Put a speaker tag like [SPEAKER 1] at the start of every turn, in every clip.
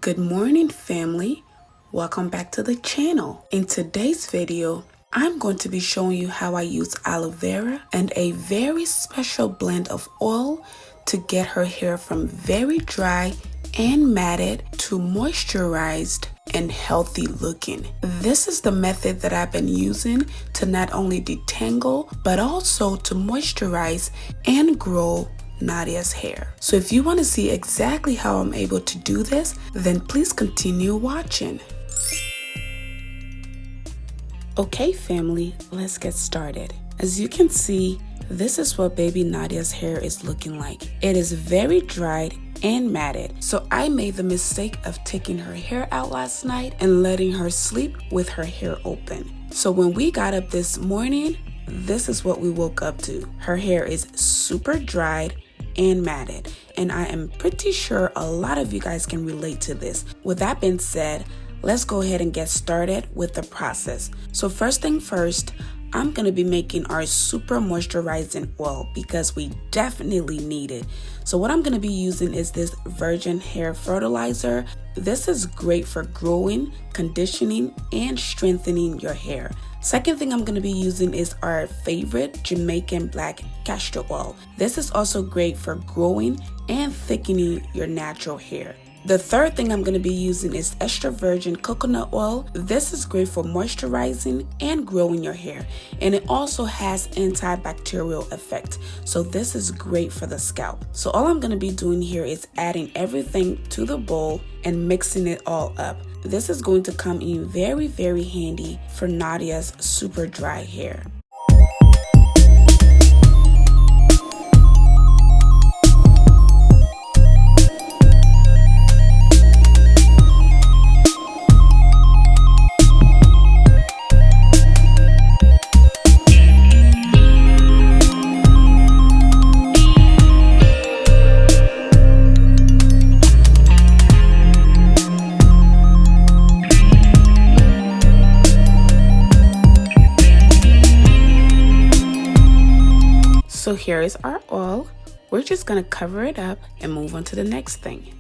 [SPEAKER 1] Good morning, family. Welcome back to the channel. In today's video, I'm going to be showing you how I use aloe vera and a very special blend of oil to get her hair from very dry and matted to moisturized and healthy looking. This is the method that I've been using to not only detangle but also to moisturize and grow Nadia's hair. So if you want to see exactly how I'm able to do this, then please continue watching. Okay family, let's get started. As you can see, this is what baby Nadia's hair is looking like. It is very dried and matted. So I made the mistake of taking her hair out last night and letting her sleep with her hair open. So when we got up this morning, this is what we woke up to. Her hair is super dried and matted, and I am pretty sure a lot of you guys can relate to this. With that being said, let's go ahead and get started with the process. So first thing first, I'm going to be making our super moisturizing oil because we definitely need it. So what I'm going to be using is this virgin hair fertilizer. This is great for growing, conditioning, and strengthening your hair. Second thing I'm going to be using is our favorite Jamaican black castor oil. This is also great for growing and thickening your natural hair. The third thing I'm going to be using is extra virgin coconut oil. This is great for moisturizing and growing your hair, and it also has antibacterial effect. So this is great for the scalp. So all I'm going to be doing here is adding everything to the bowl and mixing it all up. This is going to come in very, very handy for Nadia's super dry hair. So here is our oil. We're just going to cover it up and move on to the next thing.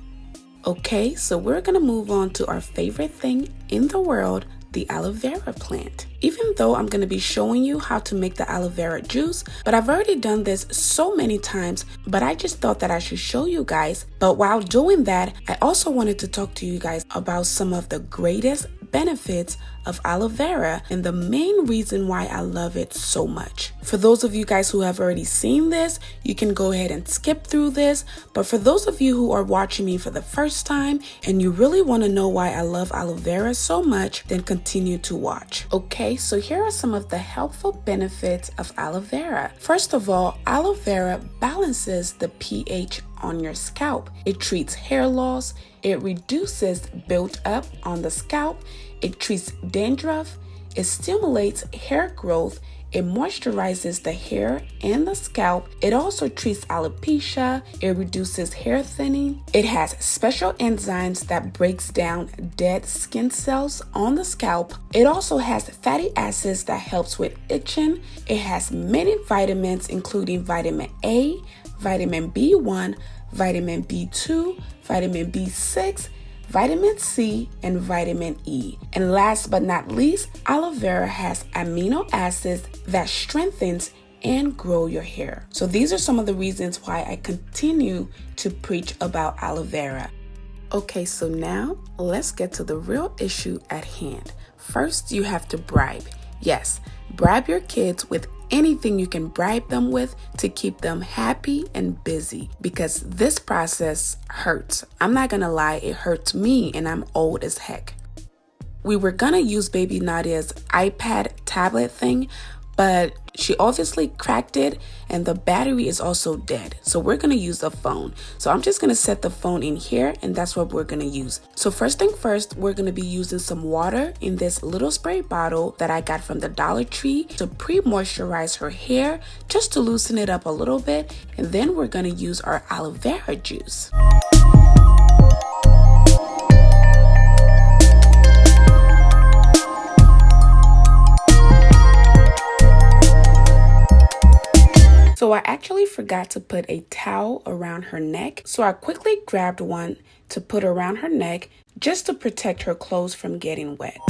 [SPEAKER 1] Okay, so we're going to move on to our favorite thing in the world, the aloe vera plant. Even though I'm going to be showing you how to make the aloe vera juice, but I've already done this so many times, but I just thought that I should show you guys. But while doing that, I also wanted to talk to you guys about some of the greatest benefits of aloe vera and the main reason why I love it so much. For those of you guys who have already seen this, you can go ahead and skip through this, but for those of you who are watching me for the first time and you really want to know why I love aloe vera so much, then continue to watch. Okay, so here are some of the helpful benefits of aloe vera. First of all, aloe vera balances the pH on your scalp. It treats hair loss, it reduces buildup on the scalp, it treats dandruff, it stimulates hair growth, it moisturizes the hair and the scalp. It also treats alopecia, it reduces hair thinning. It has special enzymes that breaks down dead skin cells on the scalp. It also has fatty acids that helps with itching. It has many vitamins including vitamin A, vitamin B1, vitamin B2, vitamin B6, vitamin C, and vitamin E. And last but not least, aloe vera has amino acids that strengthens and grow your hair. So these are some of the reasons why I continue to preach about aloe vera. Okay, so now let's get to the real issue at hand. First, you have to bribe. Yes, bribe your kids with anything you can bribe them with to keep them happy and busy, because this process hurts. I'm not gonna lie, it hurts me and I'm old as heck. We were gonna use baby Nadia's iPad tablet thing, but she obviously cracked it and the battery is also dead. So we're gonna use the phone. So I'm just gonna set the phone in here and that's what we're gonna use. So first thing first, we're gonna be using some water in this little spray bottle that I got from the Dollar Tree to pre-moisturize her hair, just to loosen it up a little bit. And then we're gonna use our aloe vera juice. So So I actually forgot to put a towel around her neck, so I quickly grabbed one to put around her neck just to protect her clothes from getting wet.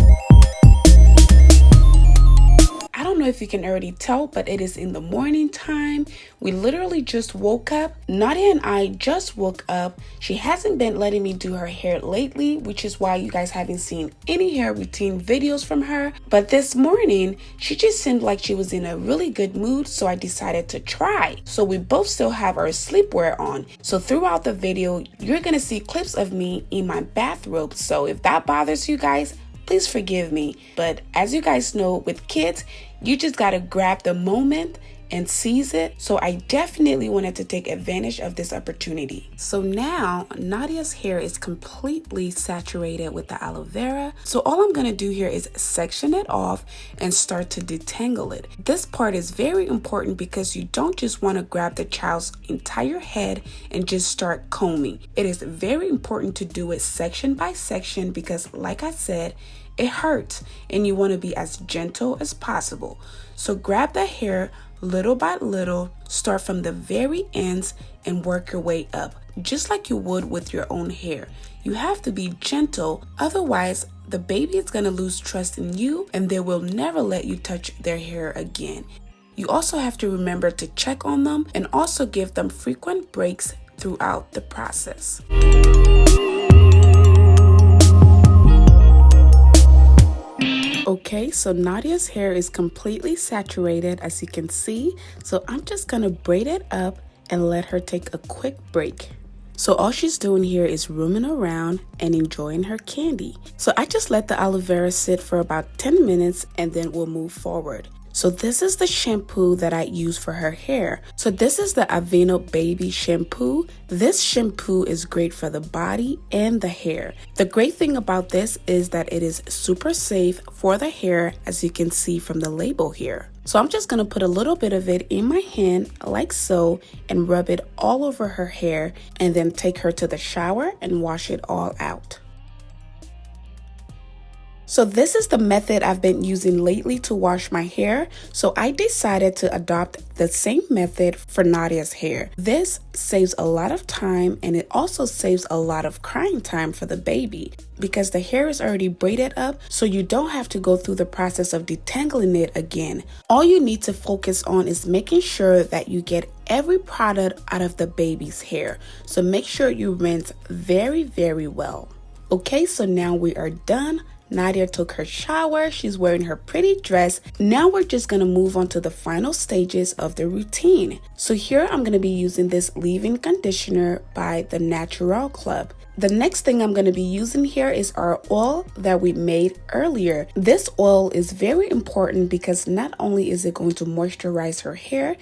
[SPEAKER 1] I don't know if you can already tell, but it is in the morning time. We literally just woke up. Nadia and I just woke up. She hasn't been letting me do her hair lately, which is why you guys haven't seen any hair routine videos from her. But this morning, she just seemed like she was in a really good mood, so I decided to try. So we both still have our sleepwear on. So throughout the video, you're gonna see clips of me in my bathrobe. So if that bothers you guys, please forgive me. But as you guys know, with kids, you just gotta grab the moment and seize it. So I definitely wanted to take advantage of this opportunity. So now Nadia's hair is completely saturated with the aloe vera. So all I'm gonna do here is section it off and start to detangle it. This part is very important because you don't just want to grab the child's entire head and just start combing. It is very important to do it section by section because, like I said, it hurts and you want to be as gentle as possible. So grab the hair little by little, start from the very ends and work your way up, just like you would with your own hair. You have to be gentle, otherwise the baby is going to lose trust in you and they will never let you touch their hair again. You also have to remember to check on them and also give them frequent breaks throughout the process. Okay, so Nadia's hair is completely saturated, as you can see. So I'm just gonna braid it up and let her take a quick break. So all she's doing here is roaming around and enjoying her candy. So I just let the aloe vera sit for about 10 minutes and then we'll move forward. So this is the shampoo that I use for her hair. So this is the Aveeno Baby Shampoo. This shampoo is great for the body and the hair. The great thing about this is that it is super safe for the hair, as you can see from the label here. So I'm just going to put a little bit of it in my hand like so and rub it all over her hair and then take her to the shower and wash it all out. So this is the method I've been using lately to wash my hair. So I decided to adopt the same method for Nadia's hair. This saves a lot of time and it also saves a lot of crying time for the baby because the hair is already braided up, so you don't have to go through the process of detangling it again. All you need to focus on is making sure that you get every product out of the baby's hair. So make sure you rinse very, very well. Okay, so now we are done. Nadia took her shower, she's wearing her pretty dress. Now we're just gonna move on to the final stages of the routine. So here I'm gonna be using this leave-in conditioner by the Natural Club. The next thing I'm gonna be using here is our oil that we made earlier. This oil is very important because not only is it going to moisturize her hair,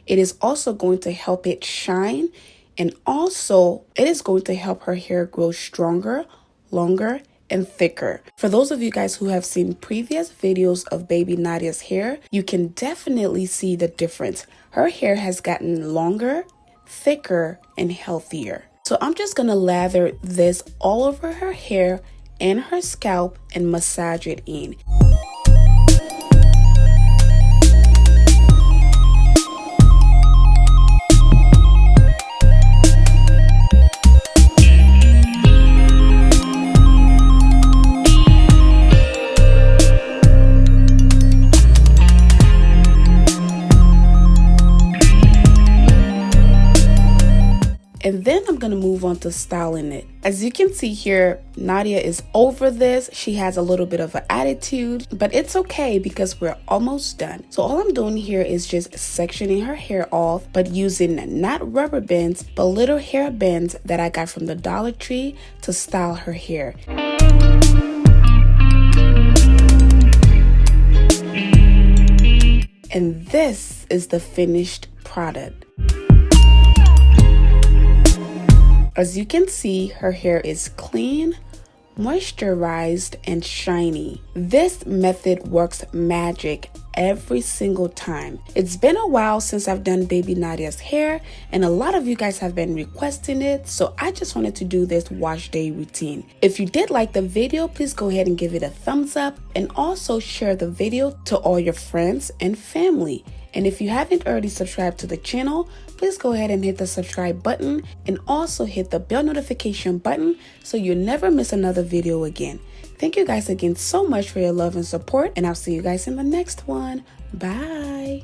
[SPEAKER 1] it is also going to help it shine, and also it is going to help her hair grow stronger, longer, and thicker. For those of you guys who have seen previous videos of baby Nadia's hair, you can definitely see the difference. Her hair has gotten longer, thicker, and healthier. So I'm just gonna lather this all over her hair and her scalp and massage it in. And then I'm going to move on to styling it. As you can see here, Nadia is over this. She has a little bit of an attitude, but it's okay because we're almost done. So all I'm doing here is just sectioning her hair off, but using not rubber bands, but little hair bands that I got from the Dollar Tree to style her hair. And this is the finished product. As you can see, her hair is clean, moisturized, and shiny. This method works magic every single time. It's been a while since I've done baby Nadia's hair, and a lot of you guys have been requesting it, so I just wanted to do this wash day routine. If you did like the video, please go ahead and give it a thumbs up, and also share the video to all your friends and family. And if you haven't already subscribed to the channel, please go ahead and hit the subscribe button and also hit the bell notification button so you never miss another video again. Thank you guys again so much for your love and support, and I'll see you guys in the next one. Bye.